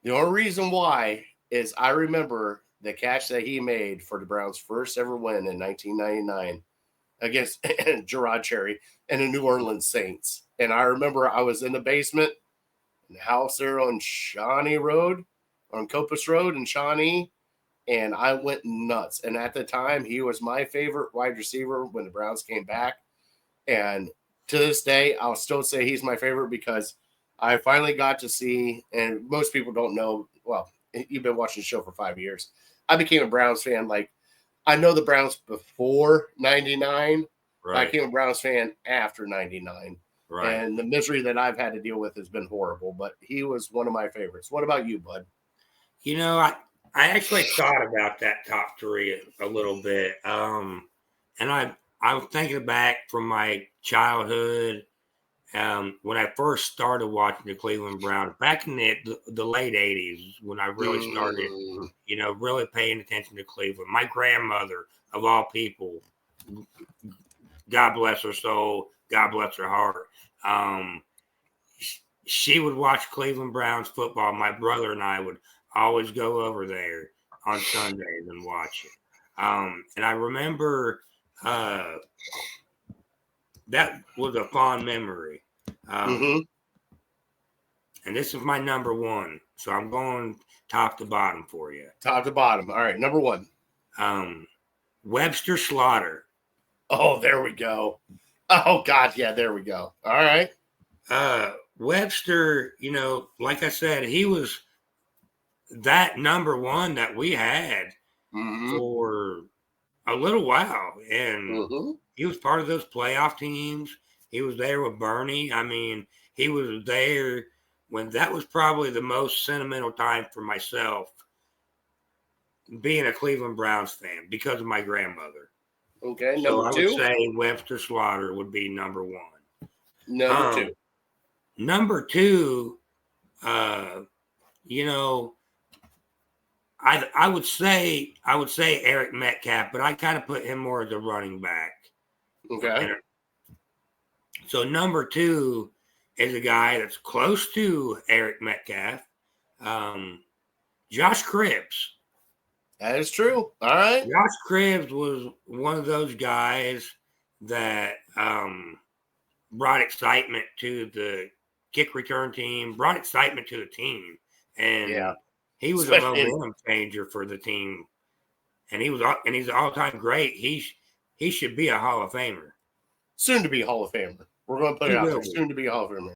The only reason why is I remember the catch that he made for the Browns' first ever win in 1999 against Gerard Cherry and the New Orleans Saints. And I remember I was in the basement in the house there on Shawnee Road, on Copus Road in Shawnee, and I went nuts. And at the time, he was my favorite wide receiver when the Browns came back. And to this day, I'll still say he's my favorite because I finally got to see, and most people don't know, well, you've been watching the show for 5 years. I became a Browns fan. Like, I know the Browns before 99, but I Right. became a Browns fan after 99. Right. And the misery that I've had to deal with has been horrible, but he was one of my favorites. What about you, bud? You know, I actually thought about that top three a little bit. And I was thinking back from my childhood, when I first started watching the Cleveland Browns back in the late 80s, when I really started, really paying attention to Cleveland. My grandmother, of all people, God bless her soul, God bless her heart. She would watch Cleveland Browns football. My brother and I would always go over there on Sundays and watch it. And I remember that was a fond memory. And this is my number one. So I'm going top to bottom for you. Top to bottom. All right, number one. Webster Slaughter. Oh, there we go. Oh, God, yeah, there we go. All right. Webster, like I said, he was that number one that we had for a little while. And he was part of those playoff teams. He was there with Bernie. I mean, he was there when that was probably the most sentimental time for myself being a Cleveland Browns fan because of my grandmother. Okay, so number I two. would say Webster Slaughter would be number one. Number two. Number two, I would say Eric Metcalf, but I kind of put him more as a running back. Okay. So number two is a guy that's close to Eric Metcalf, Josh Cribbs. That is true. All right. Josh Cribbs was one of those guys that brought excitement to the kick return team, brought excitement to the team, and he was a momentum changer for the team. And he's an all-time great. He should be a Hall of Famer. Soon to be Hall of Famer. We're going to put it out there. Soon to be a Hall of Famer.